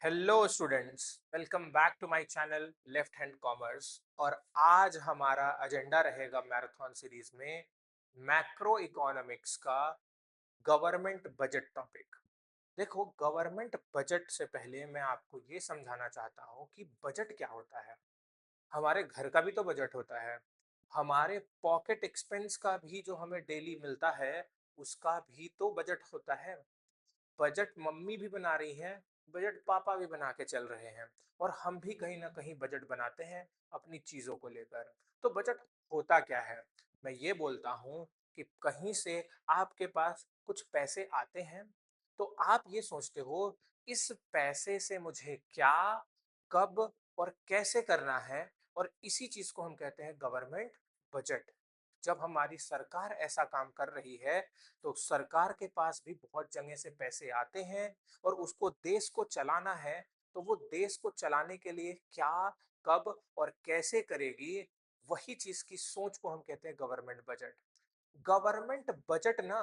Hello students, welcome back to my channel left hand commerce. और आज हमारा agenda रहेगा मैराथन सीरीज में मैक्रो इकोनॉमिक्स का गवर्नमेंट बजट टॉपिक। देखो, गवर्नमेंट बजट से पहले मैं आपको ये समझाना चाहता हूँ कि बजट क्या होता है। हमारे घर का भी तो बजट होता है, हमारे पॉकेट एक्सपेंस का भी जो हमें डेली मिलता है उसका भी तो बजट होता है। बजट मम्मी भी बना रही हैं, बजट पापा भी बना के चल रहे हैं, और हम भी कहीं ना कहीं बजट बनाते हैं अपनी चीजों को लेकर। तो बजट होता क्या है? मैं ये बोलता हूँ कि कहीं से आपके पास कुछ पैसे आते हैं, तो आप ये सोचते हो इस पैसे से मुझे क्या, कब और कैसे करना है, और इसी चीज को हम कहते हैं गवर्नमेंट बजट। जब हमारी सरकार ऐसा काम कर रही है तो सरकार के पास भी बहुत जगह से पैसे आते हैं, और उसको देश को चलाना है। तो वो देश को चलाने के लिए क्या, कब और कैसे करेगी, वही चीज की सोच को हम कहते हैं गवर्नमेंट बजट। गवर्नमेंट बजट ना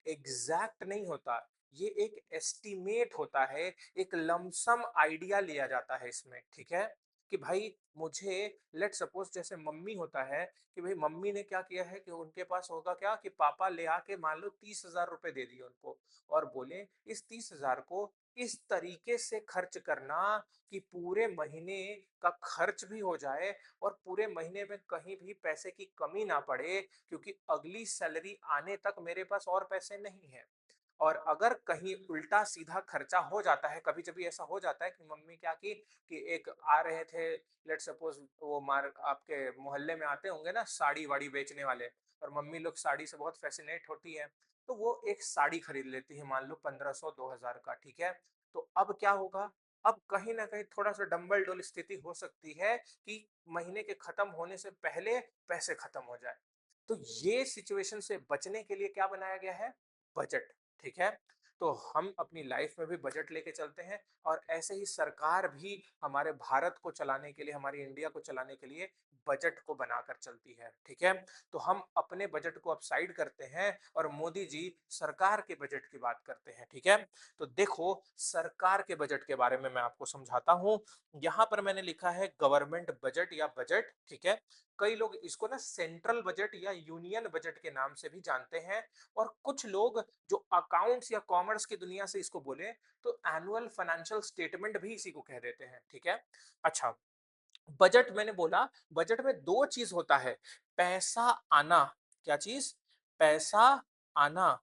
एग्जैक्ट नहीं होता, ये एक एस्टीमेट होता है, एक लमसम आइडिया लिया जाता है इसमें। ठीक है कि भाई मुझे, लेट सपोज जैसे मम्मी होता है, कि भाई मम्मी ने क्या किया है कि उनके पास होगा क्या कि पापा ले आके मान लो 30,000 रुपए दे दिए उनको, और बोले इस 30,000 को इस तरीके से खर्च करना कि पूरे महीने का खर्च भी हो जाए, और पूरे महीने में कहीं भी पैसे की कमी ना पड़े, क्योंकि अगली सैलरी आने तक मेरे पास और पैसे नहीं है। और अगर कहीं उल्टा सीधा खर्चा हो जाता है, कभी कभी ऐसा हो जाता है कि मम्मी क्या की कि एक आ रहे थे, लेट सपोज वो मार आपके मोहल्ले में आते होंगे ना साड़ी वाड़ी बेचने वाले, और मम्मी लोग साड़ी से बहुत फैसिनेट होती है, तो वो एक साड़ी खरीद लेती है मान लो 1500 2000 का। ठीक है, तो अब क्या होगा? अब कहीं ना कहीं थोड़ा सा डंबल डोल स्थिति हो सकती है कि महीने के खत्म होने से पहले पैसे खत्म हो जाए। तो ये सिचुएशन से बचने के लिए क्या बनाया गया है? बजट। ठीक है, तो हम अपनी लाइफ में भी बजट लेके चलते हैं, और ऐसे ही सरकार भी हमारे भारत को चलाने के लिए, हमारी इंडिया को चलाने के लिए बजट को बनाकर चलती है। ठीक है, तो हम अपने बजट को अब साइड करते हैं और मोदी जी सरकार के बजट की बात करते हैं। ठीक है, तो देखो सरकार के बजट के बारे में मैं आपको समझाता हूं। यहां पर मैंने लिखा है गवर्नमेंट बजट या बजट। ठीक है, कई लोग इसको ना सेंट्रल बजट या यूनियन बजट के नाम से भी जानते हैं, और कुछ लोग जो अकाउंट्स या कॉमर्स की दुनिया से इसको बोले तो एनुअल फाइनेंशियल स्टेटमेंट भी इसी को कह देते हैं। ठीक है, अच्छा, बजट मैंने बोला, बजट में दो चीज होता है, पैसा आना। क्या चीज? पैसा आना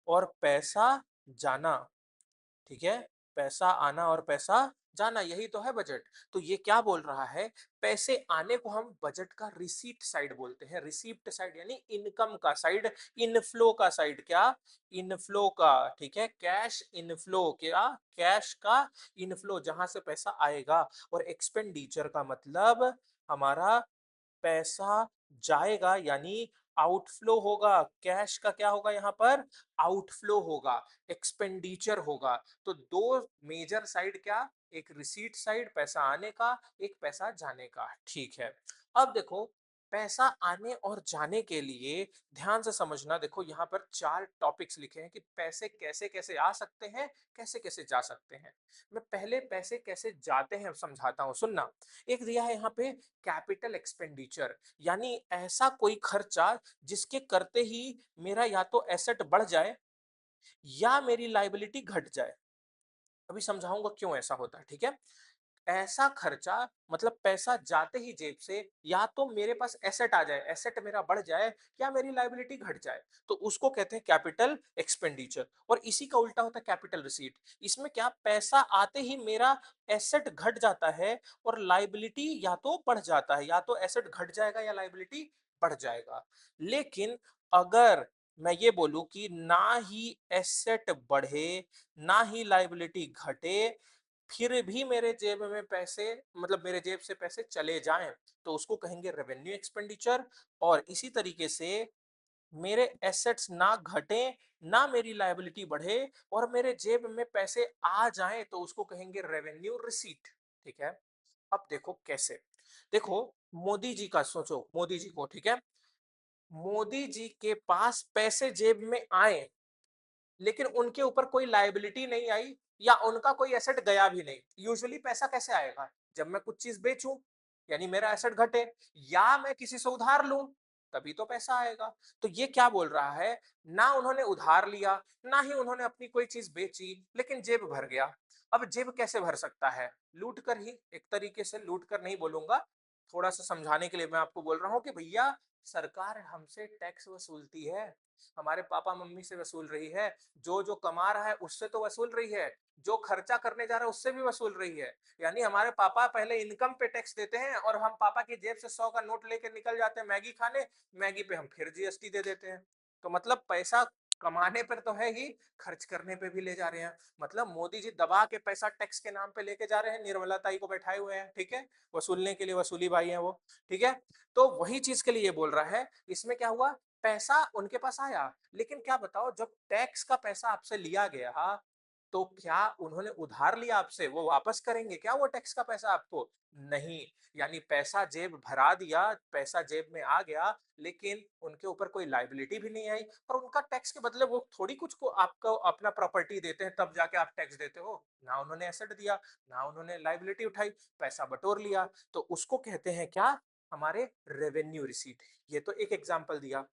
और पैसा जाना। ठीक है, पैसा आना और पैसा जाना, यही तो है बजट। तो ये क्या बोल रहा है? पैसे आने को हम बजट का रिसीट साइड बोलते हैं। रिसीप्ट साइड यानी इनकम का साइड, इनफ्लो का साइड। क्या? इनफ्लो का। ठीक है, कैश इनफ्लो। क्या? कैश का इनफ्लो, जहां से पैसा आएगा। और एक्सपेंडिचर का मतलब हमारा पैसा जाएगा, यानी आउटफ्लो होगा। कैश का क्या होगा यहाँ पर? आउटफ्लो होगा, एक्सपेंडिचर होगा। तो दो मेजर साइड, क्या? एक रिसीट साइड पैसा आने का, एक पैसा जाने का। ठीक है, अब देखो पैसा आने और जाने के लिए ध्यान से समझना। देखो यहाँ पर चार टॉपिक्स लिखे हैं कि पैसे कैसे कैसे आ सकते हैं, कैसे कैसे जा सकते हैं। मैं पहले पैसे कैसे जाते हैं समझाता हूँ, सुनना। एक दिया है यहाँ पे कैपिटल एक्सपेंडिचर, यानी ऐसा कोई खर्चा जिसके करते ही मेरा या तो एसेट बढ़ जाए या मेरी लाइबिलिटी घट जाए। अभी समझाऊंगा क्यों ऐसा होता है। ठीक है, ऐसा खर्चा मतलब पैसा जाते ही जेब से, या तो मेरे पास एसेट आ जाए, एसेट मेरा बढ़ जाए, या मेरी लाइबिलिटी घट जाए, तो उसको कहते हैं कैपिटल एक्सपेंडिचर। और इसी का उल्टा होता है कैपिटल रिसीट। इसमें क्या, पैसा आते ही मेरा एसेट घट जाता है और लाइबिलिटी या तो बढ़ जाता है, या तो एसेट घट जाएगा या लाइबिलिटी बढ़ जाएगा। लेकिन अगर मैं ये बोलूं कि ना ही एसेट बढ़े ना ही लाइबिलिटी घटे, फिर भी मेरे जेब में पैसे, मतलब मेरे जेब से पैसे चले जाएं, तो उसको कहेंगे रेवेन्यू एक्सपेंडिचर। और इसी तरीके से मेरे एसेट्स ना घटे ना मेरी लायबिलिटी बढ़े और मेरे जेब में पैसे आ जाएं, तो उसको कहेंगे रेवेन्यू रिसीट। ठीक है, अब देखो कैसे। देखो मोदी जी का सोचो, मोदी जी को। ठीक है, मोदी जी के पास पैसे जेब में आए, लेकिन उनके ऊपर कोई लायबिलिटी नहीं आई या उनका कोई एसेट गया भी नहीं। यूजुअली पैसा कैसे आएगा? जब मैं कुछ चीज बेचूं, यानी मेरा एसेट घटे, या मैं किसी से उधार लूं, तभी तो पैसा आएगा। तो ये क्या बोल रहा है, ना उन्होंने उधार लिया, ना ही उन्होंने अपनी कोई चीज बेची, लेकिन जेब भर गया। अब जेब कैसे भर सकता है? लूट कर ही, एक तरीके से लूट कर नहीं बोलूंगा, थोड़ा सा समझाने के लिए मैं आपको बोल रहा हूँ कि भैया, सरकार हमसे टैक्स वसूलती है, हमारे पापा मम्मी से वसूल रही है, जो जो कमा रहा है उससे तो वसूल रही है, जो खर्चा करने जा रहा है उससे भी वसूल रही है। यानी हमारे पापा पहले इनकम पे टैक्स देते हैं और हम पापा की जेब से 100 का नोट लेके निकल जाते हैं मैगी खाने, मैगी पे हम फिर जीएसटी दे देते हैं। तो मतलब पैसा कमाने पर तो है ही, खर्च करने पे भी ले जा रहे हैं। मतलब मोदी जी दबा के पैसा टैक्स के नाम पे लेके जा रहे हैं, निर्मला ताई को बैठाए हुए हैं, ठीक है, वसूलने के लिए, वसूली भाई हैं वो, ठीक है। तो वही चीज के लिए ये बोल रहा है, इसमें क्या हुआ, पैसा उनके पास आया, लेकिन क्या बताओ, जब टैक्स का पैसा आपसे लिया गया, तो क्या उन्होंने उधार लिया आपसे, वो वापस करेंगे क्या वो टैक्स का पैसा आपको? नहीं। यानी पैसा जेब भरा दिया, पैसा जेब में आ गया, लेकिन उनके ऊपर कोई लायबिलिटी भी नहीं आई, और उनका टैक्स के बदले वो थोड़ी कुछ को आपको अपना प्रॉपर्टी देते हैं तब जाके आप टैक्स देते हो। ना उन्होंने एसेट दिया, ना उन्होंने लायबिलिटी उठाई, पैसा बटोर लिया। तो उसको कहते हैं क्या, हमारे रेवेन्यू रिसीट। ये तो एक एग्जांपल दिया।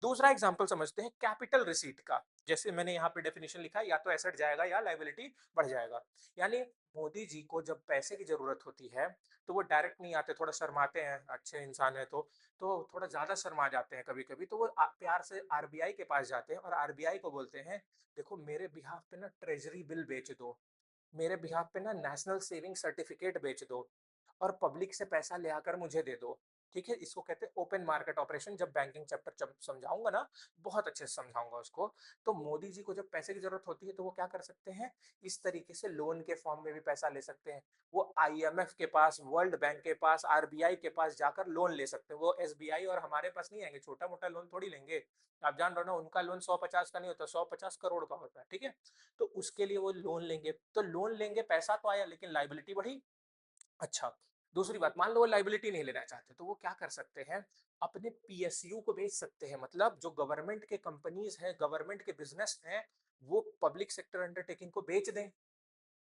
दूसरा एग्जांपल समझते हैं कैपिटल रिसीट का। जैसे मैंने यहाँ पे डेफिनेशन लिखा है, या तो एसेट जाएगा या लायबिलिटी बढ़ जाएगा। यानी मोदी जी को जब पैसे की जरूरत होती है, तो वो डायरेक्ट नहीं आते, थोड़ा शर्माते हैं, अच्छे इंसान है तो थोड़ा ज्यादा शर्मा जाते हैं कभी कभी, तो वो प्यार से आरबीआई के पास जाते हैं और आरबीआई को बोलते हैं, देखो मेरे बिहाफ पे ना ट्रेजरी बिल बेच दो, मेरे बिहाफ पे ना नेशनल सेविंग सर्टिफिकेट बेच दो, और पब्लिक से पैसा ले आकर मुझे दे दो। ठीक है, इसको कहते हैं ओपन मार्केट ऑपरेशन। जब बैंकिंग चैप्टर जब समझाऊंगा ना, बहुत अच्छे से समझाऊंगा उसको। तो मोदी जी को जब पैसे की जरूरत होती है, तो वो क्या कर सकते हैं, इस तरीके से लोन के फॉर्म में भी पैसा ले सकते हैं। वो आईएमएफ के पास, वर्ल्ड बैंक के पास, आरबीआई के पास जाकर लोन ले सकते हैं। वो एसबीआई और हमारे पास नहीं आएंगे, छोटा मोटा लोन थोड़ी लेंगे। आप जान रहे हो ना, उनका लोन 150 का नहीं होता, 150 करोड़ का होता है, ठीक है। तो उसके लिए वो लोन लेंगे, तो लोन लेंगे, पैसा तो आया, लेकिन लाइबिलिटी बढ़ी। अच्छा, दूसरी बात, मान लो वो लाइबिलिटी नहीं लेना चाहते, तो वो क्या कर सकते हैं, अपने पीएसयू को बेच सकते हैं। मतलब जो गवर्नमेंट के कंपनीज हैं, गवर्नमेंट के बिजनेस हैं, वो पब्लिक सेक्टर अंडरटेकिंग को बेच दें,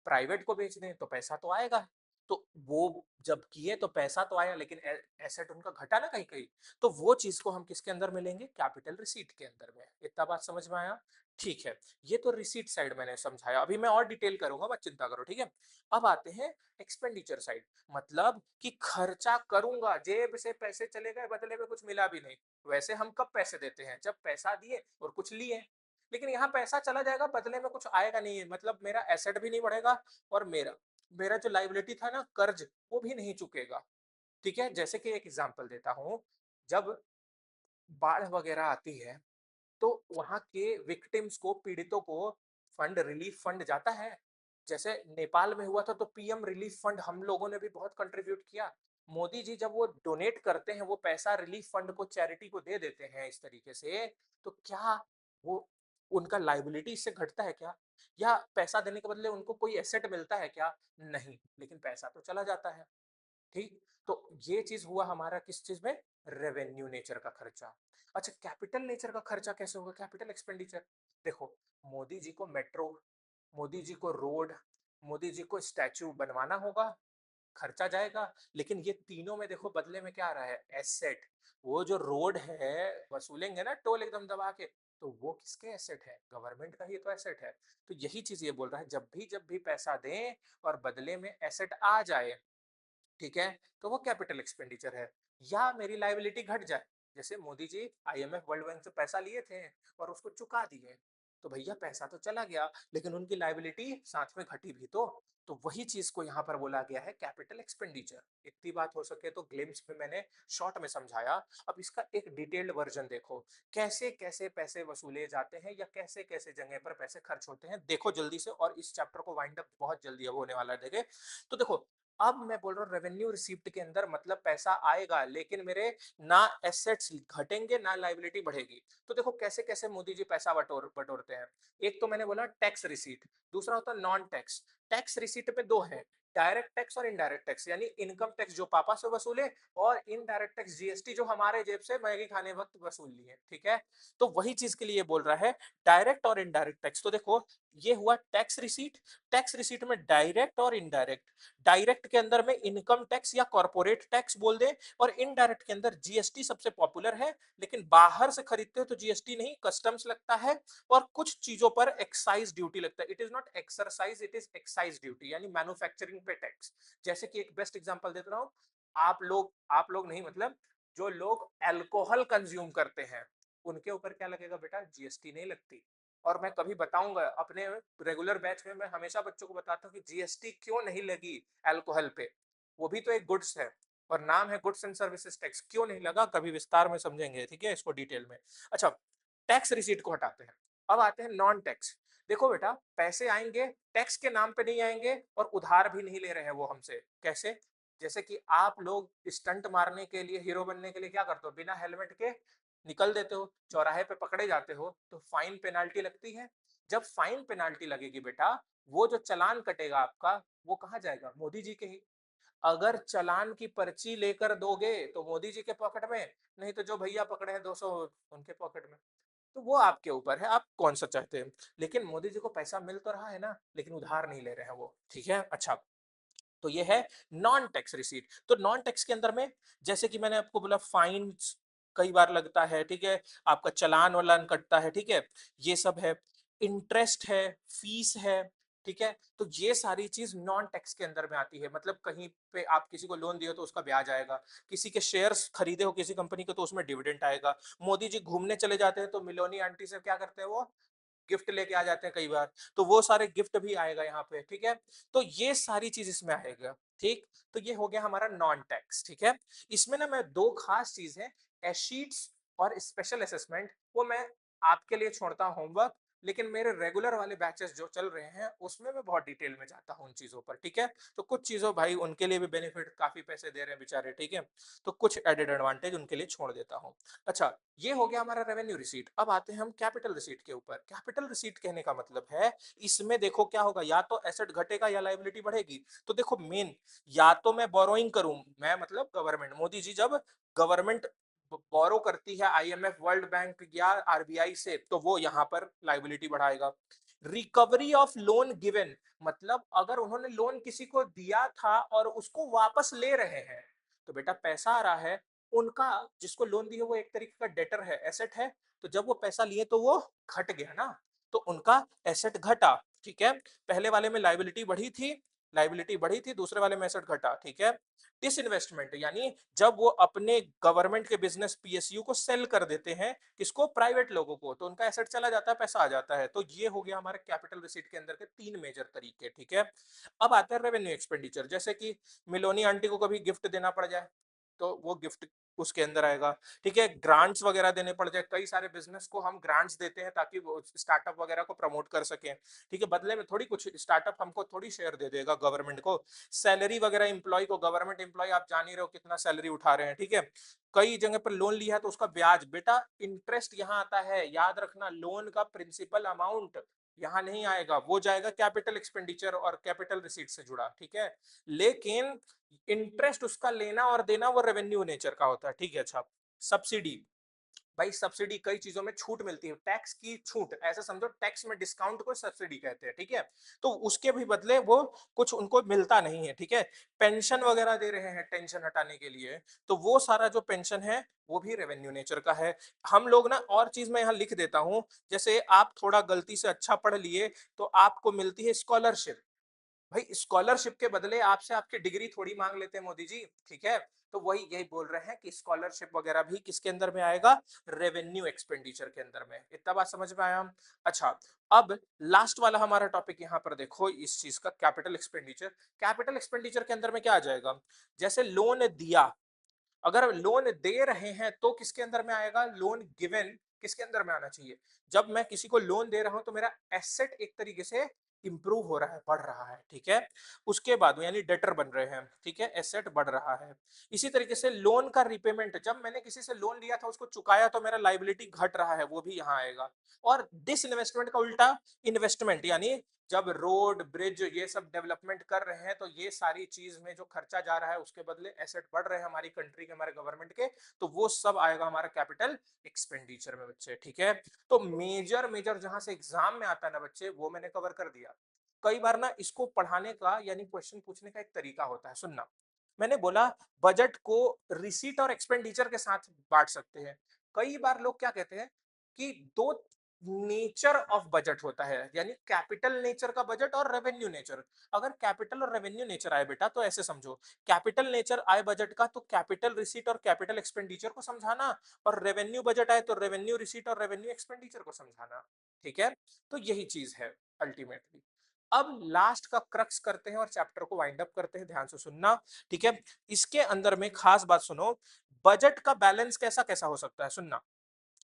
प्राइवेट को बेच दें, तो पैसा तो आएगा। तो वो जब किए तो पैसा तो आया, लेकिन एसेट उनका घटा ना कहीं कहीं। तो वो चीज को हम किसके अंदर मिलेंगे, कैपिटल रिसीट के अंदर में। इतना बात समझ में आया? ठीक है, ये तो रिसीट साइड मैंने समझाया, अभी मैं और डिटेल करूंगा, मत चिंता करो, ठीक है। अब आते हैं एक्सपेंडिचर साइड, मतलब कि खर्चा करूंगा, जेब से पैसे चले गए, बदले में कुछ मिला भी नहीं। वैसे हम कब पैसे देते हैं, जब पैसा दिए और कुछ लिए। लेकिन यहाँ पैसा चला जाएगा, बदले में कुछ आएगा नहीं है, मतलब मेरा एसेट भी नहीं बढ़ेगा, और मेरा मेरा जो लाइबिलिटी था ना, कर्ज, वो भी नहीं चुकेगा। ठीक है, जैसे कि एक एग्जांपल देता हूँ, जब बाढ़ वगैरह आती है, तो वहां के विक्टिम्स को, पीड़ितों को फंड, रिलीफ फंड जाता है। जैसे नेपाल में हुआ था, तो पीएम रिलीफ फंड हम लोगों ने भी बहुत कंट्रीब्यूट किया। मोदी जी जब वो डोनेट करते हैं, वो पैसा रिलीफ फंड को, चैरिटी को दे देते हैं इस तरीके से, तो क्या वो, उनका लाइबिलिटी इससे घटता है क्या? या पैसा देने के बदले उनको कोई एसेट मिलता है क्या? नहीं, लेकिन पैसा तो चला जाता है। ठीक। तो ये चीज हुआ हमारा किस चीज में, रेवेन्यू नेचर का खर्चा। अच्छा, कैपिटल नेचर का खर्चा कैसे होगा, कैपिटल एक्सपेंडिचर। देखो, मोदी जी को मेट्रो, मोदी जी को रोड, मोदी जी को स्टैचू बनवाना होगा, खर्चा जाएगा। लेकिन ये तीनों में देखो बदले में क्या आ रहा है, एसेट। वो जो रोड है, वसूलेंगे ना टोल एकदम दबा के, तो वो किसके एसेट है, गवर्नमेंट का ही तो एसेट है। तो यही चीज ये बोल रहा है, जब भी पैसा दें और बदले में एसेट आ जाए, ठीक है, तो वो कैपिटल एक्सपेंडिचर है। या मेरी लाइबिलिटी घट जाए, जैसे Modi ji IMF, world bank से पैसा लिए थे और उसको चुका दिए, तो भैया पैसा तो चला गया, लेकिन उनकी लाइबिलिटी साथ में घटी भी तो वही चीज को यहाँ पर बोला गया है कैपिटल एक्सपेंडिचर। इतनी बात हो सके तो ग्लिम्स में मैंने शॉर्ट में समझाया। अब इसका एक डिटेल्ड वर्जन देखो, कैसे कैसे पैसे वसूले जाते हैं, या कैसे कैसे जगह पर पैसे खर्च होते हैं, देखो जल्दी से, और इस चैप्टर को वाइंड अप बहुत जल्दी अब होने वाला है, देखे। तो देखो, अब मैं बोल रहा हूँ रेवेन्यू रिसीप्ट के अंदर, मतलब पैसा आएगा, लेकिन मेरे ना एसेट्स घटेंगे ना लाइबिलिटी बढ़ेगी। तो देखो कैसे कैसे मोदी जी पैसा बटोरते हैं। एक तो मैंने बोला टैक्स रिसीट, दूसरा होता है नॉन टैक्स। टैक्स रिसीट में दो है, डायरेक्ट टैक्स और इनडायरेक्ट टैक्स, यानी इनकम टैक्स जो पापा से वसूले और इनडायरेक्ट टैक्स जीएसटी जो हमारे जेब से मैगी खाने वक्त वसूल लिए, ठीक है। तो वही चीज के लिए बोल रहा है डायरेक्ट और इनडायरेक्ट टैक्स। तो देखो ये हुआ टैक्स रिसीट। टैक्स रिसीट में डायरेक्ट और इनडायरेक्ट, डायरेक्ट के अंदर में इनकम टैक्स या कॉर्पोरेट टैक्स बोल दे, और इनडायरेक्ट के अंदर जीएसटी सबसे पॉपुलर है, लेकिन बाहर से खरीदते हो तो जीएसटी नहीं, कस्टम्स लगता है और कुछ चीजों पर एक्साइज ड्यूटी लगता है। It is not exercise, it is excise duty, यानी मैन्युफैक्चरिंग पे टैक्स। जैसे कि एक बेस्ट एग्जांपल देता हूं, आप लोग नहीं मतलब जो लोग अल्कोहल कंज्यूम करते हैं उनके ऊपर क्या लगेगा बेटा, जीएसटी नहीं लगती। और मैं कभी बताऊंगा अपने रेगुलर बैच में, मैं हमेशा बच्चों को बताता हूँ कि जीएसटी क्यों नहीं लगी अल्कोहल पे, वो भी तो एक गुड्स है और नाम है गुड्स एंड सर्विसेज टैक्स, क्यों नहीं लगा कभी विस्तार में समझेंगे, ठीक है, इसको डिटेल में। अच्छा, टैक्स रिसीट को हटाते हैं, अब आते हैं नॉन टैक्स। देखो बेटा, पैसे आएंगे टैक्स के नाम पे नहीं आएंगे और उधार भी नहीं ले रहे हैं वो हमसे। कैसे? जैसे कि आप लोग स्टंट मारने के लिए, हीरो बनने के लिए क्या करते हो, बिना हेलमेट के निकल देते हो, चौराहे पे पकड़े जाते हो तो फाइन पेनाल्टी लगती है। जब फाइन पेनाल्टी लगेगी बेटा, वो जो चालान कटेगा आपका, वो कहाँ जाएगा, मोदी जी के ही। अगर चालान की पर्ची लेकर दोगे तो मोदी जी के पॉकेट में, नहीं तो जो भैया पकड़े हैं 200 उनके पॉकेट में। तो वो आपके ऊपर है, आप कौन सा चाहते हैं। लेकिन मोदी जी को पैसा मिल तो रहा है ना, लेकिन उधार नहीं ले रहे हैं वो, ठीक है। अच्छा, तो ये है नॉन टैक्स रिसीट। तो नॉन टैक्स के अंदर में, जैसे कि मैंने आपको बोला, फाइन कई बार लगता है, ठीक है, आपका चालान वालान कटता है, ठीक है, ये सब है, इंटरेस्ट है, फीस है, ठीक है। तो ये सारी चीज नॉन टैक्स के अंदर में आती है। मतलब कहीं पे आप किसी को लोन दिए हो तो उसका ब्याज आएगा, किसी के शेयर्स खरीदे हो किसी कंपनी के तो उसमें डिविडेंड आएगा, मोदी जी घूमने चले जाते हैं तो मिलोनी आंटी से क्या करते हैं, वो गिफ्ट लेके आ जाते हैं कई बार, तो वो सारे गिफ्ट भी आएगा यहाँ पे, ठीक है। तो ये सारी चीज इसमें आएगा, ठीक। तो ये हो गया हमारा नॉन टैक्स, ठीक है। इसमें ना मैं दो खास चीज है, एशीट्स और स्पेशल असेसमेंट, वो मैं आपके लिए छोड़ता हूँ होमवर्क, लेकिन मेरे रेगुलर वाले बैचेस जो चल रहे हैं उसमें मैं बहुत डिटेल में जाता हूँ उन चीजों पर, ठीक है। तो कुछ चीजों भाई उनके लिए भी बेनिफिट, काफी पैसे दे रहे हैं बेचारे, ठीक है, तो कुछ एडेड एडवांटेज उनके लिए छोड़ देता हूँ। अच्छा, ये हो गया हमारा रेवेन्यू रिसीट। अब आते हैं हम कैपिटल रिसीट के ऊपर। कैपिटल रिसीट कहने का मतलब है, इसमें देखो क्या होगा, या तो एसेट घटेगा या लायबिलिटी बढ़ेगी। तो देखो मेन, या तो मैं बोरोइंग करूं, मैं मतलब गवर्नमेंट, मोदी जी जब गवर्नमेंट बोरो करती है आईएमएफ, वर्ल्ड बैंक या आरबीआई से, तो वो यहाँ पर लायबिलिटी बढ़ाएगा। रिकवरी ऑफ लोन गिवन, मतलब अगर उन्होंने लोन किसी को दिया था और उसको वापस ले रहे हैं, तो बेटा पैसा आ रहा है, उनका जिसको लोन दी है वो एक तरीके का डेटर है, एसेट है, तो जब वो पैसा लिए तो वो घट गया ना, तो उनका एसेट घटा, ठीक है। पहले वाले में लाइबिलिटी बढ़ी थी, दूसरे वाले में एसेट घटा, ठीक है। डिसइन्वेस्टमेंट, यानी जब वो अपने गवर्नमेंट के बिजनेस पीएसयू को सेल कर देते हैं, किसको, प्राइवेट लोगों को, तो उनका एसेट चला जाता है, पैसा आ जाता है। तो ये हो गया हमारे कैपिटल रिसीट के अंदर के तीन मेजर तरीके, ठीक है। अब आता है रेवेन्यू एक्सपेंडिचर, जैसे कि मिलोनी आंटी को कभी गिफ्ट देना पड़ जाए तो वो गिफ्ट उसके अंदर आएगा, ठीक है। ग्रांट्स वगैरह देने पड़ जाए, कई सारे बिजनेस को हम ग्रांट्स देते हैं ताकि वो स्टार्टअप वगैरह को प्रमोट कर सकें, ठीक है। बदले में थोड़ी कुछ स्टार्टअप हमको थोड़ी शेयर दे देगा गवर्नमेंट को, सैलरी वगैरह एम्प्लॉय को, गवर्नमेंट एम्प्लॉय आप जान ही रहे हो कितना सैलरी उठा रहे हैं, ठीक है। कई जगह पर लोन लिया है तो उसका ब्याज, बेटा इंटरेस्ट यहाँ आता है, याद रखना, लोन का प्रिंसिपल अमाउंट यहाँ नहीं आएगा, वो जाएगा कैपिटल एक्सपेंडिचर और कैपिटल रिसीट से जुड़ा, ठीक है। लेकिन इंटरेस्ट उसका लेना और देना वो रेवेन्यू नेचर का होता है, ठीक है। अच्छा, सब्सिडी, भाई सब्सिडी कई चीजों में छूट मिलती है, टैक्स की छूट, ऐसे समझो टैक्स में डिस्काउंट को सब्सिडी कहते हैं, ठीक है। तो उसके भी बदले वो कुछ उनको मिलता नहीं है, ठीक है। पेंशन वगैरह दे रहे हैं टेंशन हटाने के लिए, तो वो सारा जो पेंशन है वो भी रेवेन्यू नेचर का है। हम लोग ना, और चीज मैं यहाँ लिख देता हूँ, जैसे आप थोड़ा गलती से अच्छा पढ़ लिए तो आपको मिलती है स्कॉलरशिप, भाई स्कॉलरशिप के बदले आपसे आपकी डिग्री थोड़ी मांग लेते हैं मोदी जी, ठीक है। तो वही यही बोल रहे हैं कि स्कॉलरशिप वगैरह भी किसके अंदर में आएगा, रेवेन्यू एक्सपेंडिचर के अंदर में। इतना बात समझ में आया। अच्छा, अब लास्ट वाला हमारा टॉपिक यहाँ पर देखो इस चीज का, कैपिटल एक्सपेंडिचर। कैपिटल एक्सपेंडिचर के अंदर में क्या आ जाएगा, जैसे लोन दिया, अगर लोन दे रहे हैं तो किसके अंदर में आएगा, लोन गिवन किसके अंदर में आना चाहिए, जब मैं किसी को लोन दे रहा हूं तो मेरा एसेट एक तरीके से इंप्रूव हो रहा है, बढ़ रहा है, ठीक है। उसके बाद यानी डेटर बन रहे हैं, ठीक है, एसेट बढ़ रहा है। इसी तरीके से लोन का रिपेमेंट, जब मैंने किसी से लोन लिया था उसको चुकाया तो मेरा लाइबिलिटी घट रहा है, वो भी यहाँ आएगा। और डिस इन्वेस्टमेंट का उल्टा इन्वेस्टमेंट, यानी जब रोड ब्रिज ये सब डेवलपमेंट कर रहे हैं तो ये सारी चीज में जो खर्चा जा रहा है उसके बदले एसेट बढ़ रहे हैं हमारी कंट्री के, हमारे गवर्नमेंट के, तो वो सब आएगा हमारा कैपिटल एक्सपेंडिचर में बच्चे, ठीक है। तो मेजर मेजर जहां से एग्जाम में आता है ना बच्चे, वो मैंने कवर कर दिया। कई बार ना इसको पढ़ाने का यानी क्वेश्चन पूछने का एक तरीका होता है, सुनना। मैंने बोला बजट को रिसीट और एक्सपेंडिचर के साथ बांट सकते हैं। कई बार लोग क्या कहते हैं कि दो नेचर ऑफ बजट होता है, यानी कैपिटल नेचर का बजट और रेवेन्यू नेचर। अगर कैपिटल और रेवेन्यू नेचर आए बेटा तो ऐसे समझो, कैपिटल नेचर आए बजट का तो कैपिटल रिसीट और कैपिटल एक्सपेंडिचर को समझाना, और रेवेन्यू बजट आए तो रेवेन्यू रिसीट और रेवेन्यू एक्सपेंडिचर को समझाना, ठीक है। तो यही चीज है अल्टीमेटली। अब लास्ट का क्रक्स करते हैं और चैप्टर को वाइंड अप करते हैं, ध्यान से सुनना, ठीक है। इसके अंदर में खास बात सुनो, बजट का बैलेंस कैसा कैसा हो सकता है, सुनना।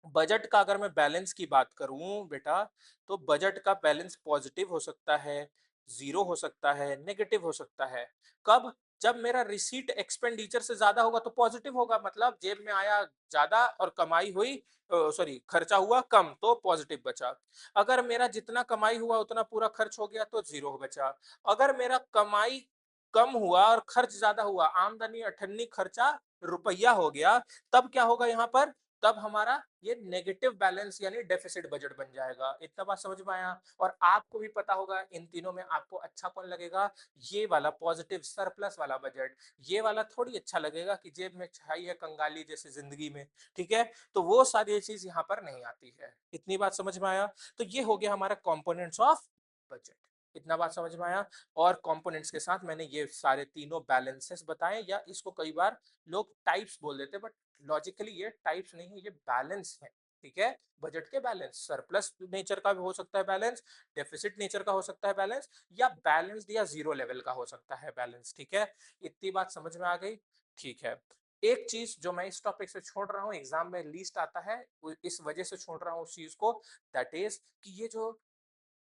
बजट का अगर मैं बैलेंस की बात करूं बेटा, तो बजट का बैलेंस पॉजिटिव हो सकता है, जीरो हो सकता है, नेगेटिव हो सकता है। कब? जब मेरा रिसीट एक्सपेंडिचर से ज्यादा होगा तो पॉजिटिव होगा, मतलब जेब में आया ज्यादा और कमाई हुई, सॉरी खर्चा हुआ कम तो पॉजिटिव बचा। अगर मेरा जितना कमाई हुआ उतना पूरा खर्च हो गया तो जीरो बचा। अगर मेरा कमाई कम हुआ और खर्च ज्यादा हुआ, आमदनी अठन्नी खर्चा रुपया हो गया, तब क्या होगा यहाँ पर? तब हमारा ये नेगेटिव बैलेंस यानी डेफिसिट बजट बन जाएगा। इतना बात समझ में आया? और आपको भी पता होगा इन तीनों में आपको अच्छा कौन लगेगा, ये वाला पॉजिटिव सरप्लस वाला बजट। ये वाला थोड़ी अच्छा लगेगा कि जेब में छाई है कंगाली जैसे जिंदगी में, ठीक है। तो वो सारी चीज यहाँ पर नहीं आती है। इतनी बात समझ में आया? तो ये हो गया हमारा कंपोनेंट्स ऑफ बजट। इतना बात समझ में आया? और कंपोनेंट्स के साथ मैंने ये सारे तीनों बैलेंसेस बताए, या इसको कई बार लोग टाइप्स बोल देते, बट लॉजिकली ये टाइप्स नहीं है, ये बैलेंस है, ठीक है। बजट के बैलेंस, सरप्लस नेचर का भी हो सकता है बैलेंस, डेफिसिट नेचर का हो सकता है बैलेंस, या बैलेंस्ड या जीरो लेवल का हो सकता है बैलेंस, ठीक है। इतनी बात समझ में आ गई? ठीक है। एक चीज जो मैं इस टॉपिक से छोड़ रहा हूँ, एग्जाम में लिस्ट आता है, इस वजह से छोड़ रहा हूँ उस चीज को, दैट इज कि ये जो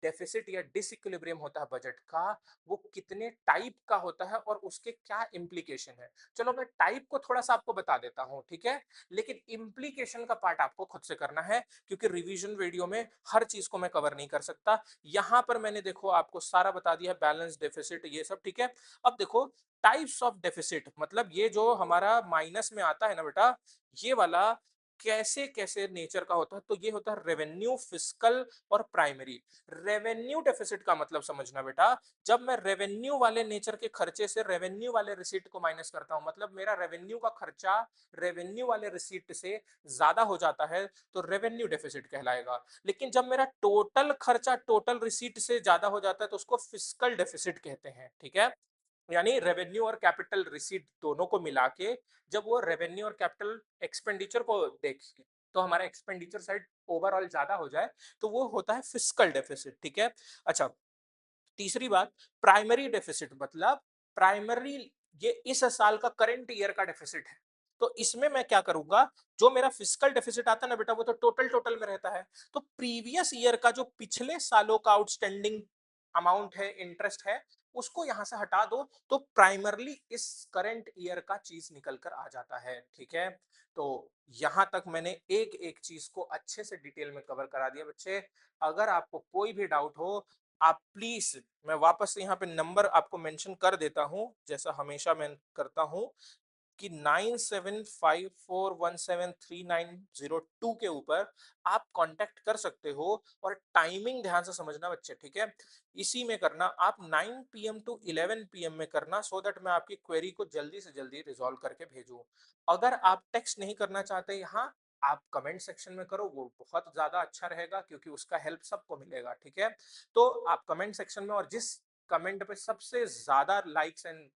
डेफिसिट या डिसइक्विलिब्रियम होता है बजट का, वो कितने टाइप का होता है और उसके क्या इम्प्लीकेशन है। चलो मैं टाइप को थोड़ा सा आपको बता देता हूं, ठीक है। लेकिन इम्प्लीकेशन का पार्ट आपको खुद से करना है, क्योंकि रिवीजन वीडियो में हर चीज को मैं कवर नहीं कर सकता। यहां पर मैंने देखो आपको सारा बता दिया, बैलेंस डेफिसिट ये सब, ठीक है। अब देखो टाइप्स ऑफ डेफिसिट, मतलब ये जो हमारा माइनस में आता है ना बेटा, ये वाला कैसे कैसे नेचर का होता है, तो ये होता है रेवेन्यू, फिस्कल और प्राइमरी। रेवेन्यू डेफिसिट का मतलब समझना बेटा, जब मैं रेवेन्यू वाले नेचर के खर्चे से रेवेन्यू वाले रिसीट को माइनस करता हूं, मतलब मेरा रेवेन्यू का खर्चा रेवेन्यू वाले रिसीट से ज्यादा हो जाता है, तो रेवेन्यू डेफिसिट कहलाएगा। लेकिन जब मेरा टोटल खर्चा टोटल रिसीट से ज्यादा हो जाता है तो उसको फिस्कल डेफिसिट कहते हैं, ठीक है। यानी रेवेन्यू और कैपिटल रिसीट दोनों को मिला के जब वो रेवेन्यू और कैपिटल एक्सपेंडिचर को देखे तो हमारा एक्सपेंडिचर साइड ओवरऑल ज्यादा हो जाए, तो वो होता है फिस्कल डेफिसिट, ठीक है। अच्छा, तीसरी बात, प्राइमरी डेफिसिट मतलब प्राइमरी, ये इस साल का करंट ईयर का डेफिसिट है। तो इसमें मैं क्या करूंगा, जो मेरा फिस्कल डेफिसिट आता है ना बेटा, वो तो टोटल टोटल में रहता है। तो प्रीवियस ईयर का जो पिछले सालों का आउटस्टैंडिंग अमाउंट है, इंटरेस्ट है, उसको यहां से हटा दो, तो प्राइमरली इस करंट ईयर का चीज निकल कर आ जाता है, ठीक है। तो यहां तक मैंने एक एक चीज को अच्छे से डिटेल में कवर करा दिया बच्चे। अगर आपको कोई भी डाउट हो, आप प्लीज, मैं वापस से यहाँ पे नंबर आपको मेंशन कर देता हूँ जैसा हमेशा मैं करता हूँ, कि 9754173902 के ऊपर आप कांटेक्ट कर सकते हो। और टाइमिंग ध्यान से समझना बच्चे, ठीक है। इसी में करना आप 9 PM टू 11 PM में करना, सो दैट मैं आपकी क्वेरी को जल्दी से जल्दी रिजॉल्व करके भेजूं। अगर आप टेक्स्ट नहीं करना चाहते यहाँ, आप कमेंट सेक्शन में करो, वो बहुत ज्यादा अच्छा रहेगा, क्योंकि उसका हेल्प सबको मिलेगा, ठीक है। तो आप कमेंट सेक्शन में, और जिस कमेंट पे सबसे ज्यादा लाइक्स एंड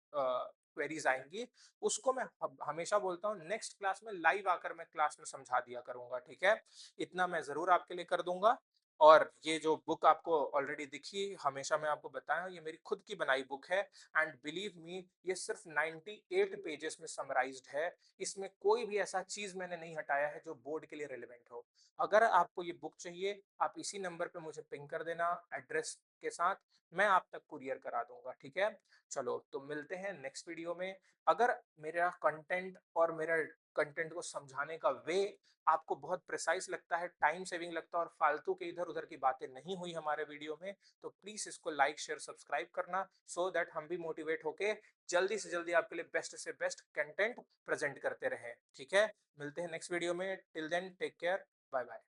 क्वेरीज आएंगी, उसको मैं हमेशा बोलता हूँ नेक्स्ट क्लास में लाइव आकर मैं क्लास में समझा दिया करूंगा, ठीक है। इतना मैं जरूर आपके लिए कर दूंगा। और ये जो बुक आपको ऑलरेडी दिखी, हमेशा मैं आपको बताया ये मेरी खुद की बनाई बुक है, एंड बिलीव मी ये सिर्फ 98 पेजेस में समराइज्ड है। इसमें कोई भी ऐसा चीज मैंने नहीं हटाया है जो बोर्ड के लिए रिलेवेंट हो। अगर आपको ये बुक चाहिए, आप इसी नंबर पे मुझे पिंग कर देना, एड्रेस के साथ मैं आप तक कुरियर करा दूँगा, ठीक है? चलो, तो मिलते हैं नेक्स्ट वीडियो में। अगर मेरा कंटेंट और मेरा कंटेंट को समझाने का वे आपको बहुत प्रिसाइज़ लगता है, टाइम सेविंग लगता है और फालतू के इधर-उधर की बातें नहीं हुई हमारे वीडियो में, तो प्लीज़ इसको लाइक, शेयर, सब्सक्राइब करना, सो दैट हम भी मोटिवेट होके जल्दी से जल्दी आपके लिए बेस्ट से बेस्ट कंटेंट प्रेज़ेंट करते रहें, ठीक है? मिलते हैं नेक्स्ट वीडियो में, till then take care, bye bye.